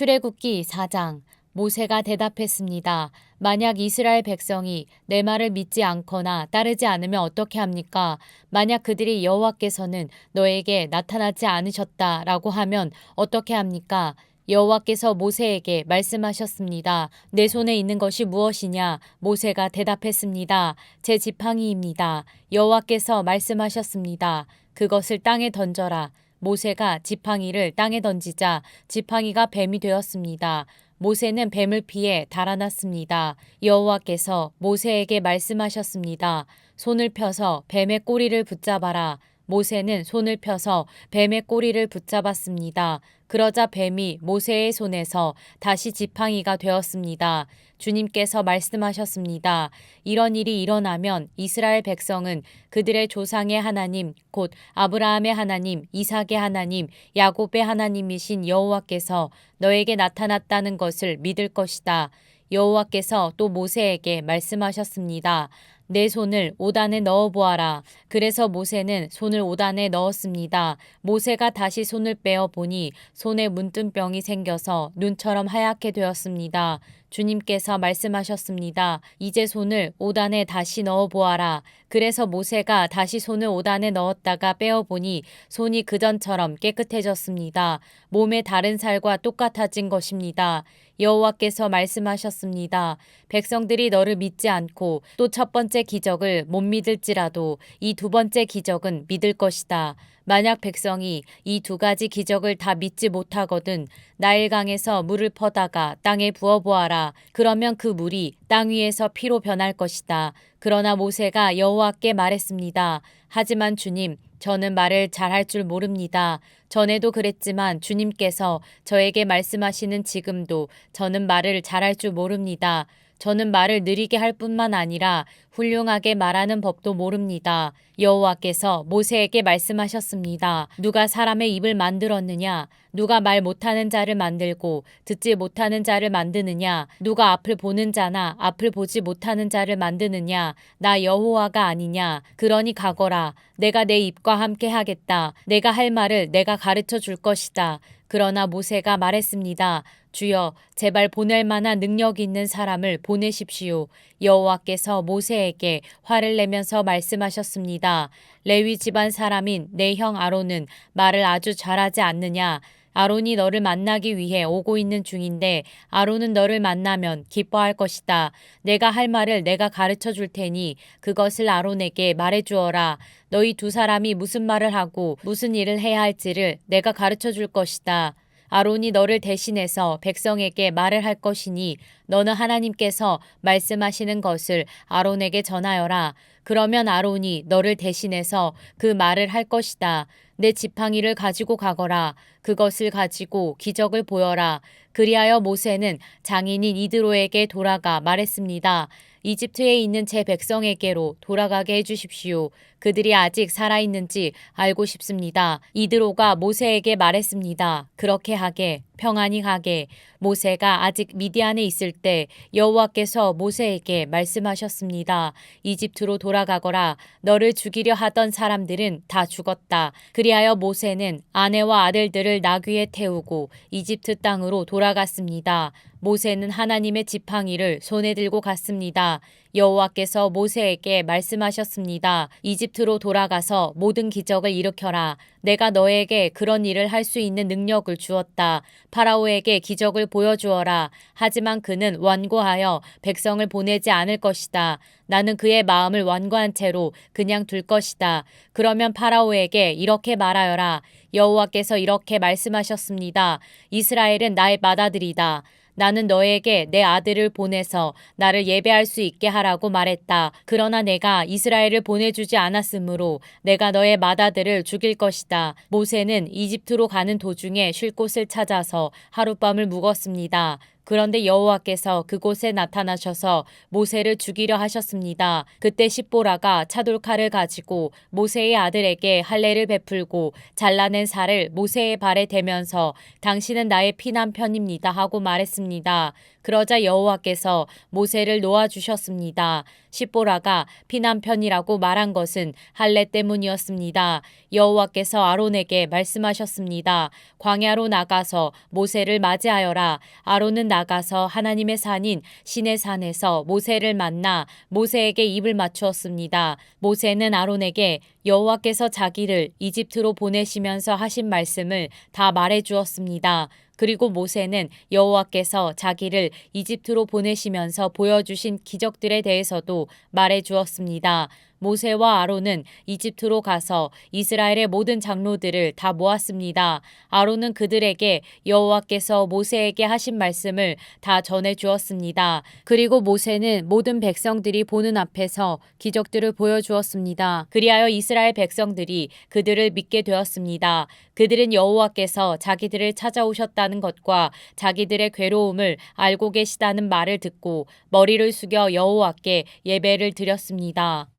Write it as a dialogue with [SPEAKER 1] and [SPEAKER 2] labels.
[SPEAKER 1] 출애굽기 4장. 모세가 대답했습니다. 만약 이스라엘 백성이 내 말을 믿지 않거나 따르지 않으면 어떻게 합니까? 만약 그들이 여호와께서는 너에게 나타나지 않으셨다라고 하면 어떻게 합니까? 여호와께서 모세에게 말씀하셨습니다. 내 손에 있는 것이 무엇이냐? 모세가 대답했습니다. 제 지팡이입니다. 여호와께서 말씀하셨습니다. 그것을 땅에 던져라. 모세가 지팡이를 땅에 던지자 지팡이가 뱀이 되었습니다. 모세는 뱀을 피해 달아났습니다. 여호와께서 모세에게 말씀하셨습니다. 손을 펴서 뱀의 꼬리를 붙잡아라. 모세는 손을 펴서 뱀의 꼬리를 붙잡았습니다. 그러자 뱀이 모세의 손에서 다시 지팡이가 되었습니다. 주님께서 말씀하셨습니다. 이런 일이 일어나면 이스라엘 백성은 그들의 조상의 하나님, 곧 아브라함의 하나님, 이삭의 하나님, 야곱의 하나님이신 여호와께서 너에게 나타났다는 것을 믿을 것이다. 여호와께서 또 모세에게 말씀하셨습니다. 내 손을 오단에 넣어 보아라. 그래서 모세는 손을 오단에 넣었습니다. 모세가 다시 손을 빼어 보니 손에 문둥병이 생겨서 눈처럼 하얗게 되었습니다. 주님께서 말씀하셨습니다. 이제 손을 오단에 다시 넣어 보아라. 그래서 모세가 다시 손을 오단에 넣었다가 빼어 보니 손이 그전처럼 깨끗해졌습니다. 몸의 다른 살과 똑같아진 것입니다. 여호와께서 말씀하셨습니다. 백성들이 너를 믿지 않고 또 첫 번째 기적을 못 믿을지라도 이 두 번째 기적은 믿을 것이다. 만약 백성이 이 두 가지 기적을 다 믿지 못하거든 나일강에서 물을 퍼다가 땅에 부어보아라. 그러면 그 물이 땅 위에서 피로 변할 것이다. 그러나 모세가 여호와께 말했습니다. 하지만 주님, 저는 말을 잘할 줄 모릅니다. 전에도 그랬지만 주님께서 저에게 말씀하시는 지금도 저는 말을 잘할 줄 모릅니다. 저는 말을 느리게 할 뿐만 아니라 훌륭하게 말하는 법도 모릅니다. 여호와께서 모세에게 말씀하셨습니다. 누가 사람의 입을 만들었느냐? 누가 말 못하는 자를 만들고 듣지 못하는 자를 만드느냐? 누가 앞을 보는 자나 앞을 보지 못하는 자를 만드느냐? 나 여호와가 아니냐? 그러니 가거라. 내가 내 입과 함께 하겠다. 내가 할 말을 내가 가르쳐 줄 것이다. 그러나 모세가 말했습니다. 주여, 제발 보낼 만한 능력 있는 사람을 보내십시오. 여호와께서 모세에게 화를 내면서 말씀하셨습니다. 레위 집안 사람인 내 형 아론은 말을 아주 잘하지 않느냐? 아론이 너를 만나기 위해 오고 있는 중인데 아론은 너를 만나면 기뻐할 것이다. 내가 할 말을 내가 가르쳐 줄 테니 그것을 아론에게 말해 주어라. 너희 두 사람이 무슨 말을 하고 무슨 일을 해야 할지를 내가 가르쳐 줄 것이다. 아론이 너를 대신해서 백성에게 말을 할 것이니 너는 하나님께서 말씀하시는 것을 아론에게 전하여라. 그러면 아론이 너를 대신해서 그 말을 할 것이다. 내 지팡이를 가지고 가거라. 그것을 가지고 기적을 보여라. 그리하여 모세는 장인인 이드로에게 돌아가 말했습니다. 이집트에 있는 제 백성에게로 돌아가게 해주십시오. 그들이 아직 살아있는지 알고 싶습니다. 이드로가 모세에게 말했습니다. 그렇게 하게, 평안히 가게. 모세가 아직 미디안에 있을 때 여호와께서 모세에게 말씀하셨습니다. 이집트로 돌아가거라. 너를 죽이려 하던 사람들은 다 죽었다. 그리하여 모세는 아내와 아들들을 나귀에 태우고 이집트 땅으로 돌아갔습니다. 모세는 하나님의 지팡이를 손에 들고 갔습니다. 여호와께서 모세에게 말씀하셨습니다. 이집트로 돌아가서 모든 기적을 일으켜라. 내가 너에게 그런 일을 할 수 있는 능력을 주었다. 파라오에게 기적을 보여주어라. 하지만 그는 완고하여 백성을 보내지 않을 것이다. 나는 그의 마음을 완고한 채로 그냥 둘 것이다. 그러면 파라오에게 이렇게 말하여라. 여호와께서 이렇게 말씀하셨습니다. 이스라엘은 나의 맏아들이다. 나는 너에게 내 아들을 보내서 나를 예배할 수 있게 하라고 말했다. 그러나 내가 이스라엘을 보내주지 않았으므로 내가 너의 맏아들을 죽일 것이다. 모세는 이집트로 가는 도중에 쉴 곳을 찾아서 하룻밤을 묵었습니다. 그런데 여호와께서 그곳에 나타나셔서 모세를 죽이려 하셨습니다. 그때 십보라가 차돌칼을 가지고 모세의 아들에게 할례를 베풀고 잘라낸 살을 모세의 발에 대면서 당신은 나의 피난편입니다 하고 말했습니다. 그러자 여호와께서 모세를 놓아주셨습니다. 십보라가 피난편이라고 말한 것은 할례 때문이었습니다. 여호와께서 아론에게 말씀하셨습니다. 광야로 나가서 모세를 맞이하여라. 아론은 나가서 하나님의 산인 시내 산에서 모세를 만나 모세에게 입을 맞추었습니다. 모세는 아론에게 여호와께서 자기를 이집트로 보내시면서 하신 말씀을 다 말해 주었습니다. 그리고 모세는 여호와께서 자기를 이집트로 보내시면서 보여주신 기적들에 대해서도 말해 주었습니다. 모세와 아론은 이집트로 가서 이스라엘의 모든 장로들을 다 모았습니다. 아론은 그들에게 여호와께서 모세에게 하신 말씀을 다 전해 주었습니다. 그리고 모세는 모든 백성들이 보는 앞에서 기적들을 보여주었습니다. 그리하여 이스라엘 백성들이 그들을 믿게 되었습니다. 그들은 여호와께서 자기들을 찾아오셨다는 것과 자기들의 괴로움을 알고 계시다는 말을 듣고 머리를 숙여 여호와께 예배를 드렸습니다.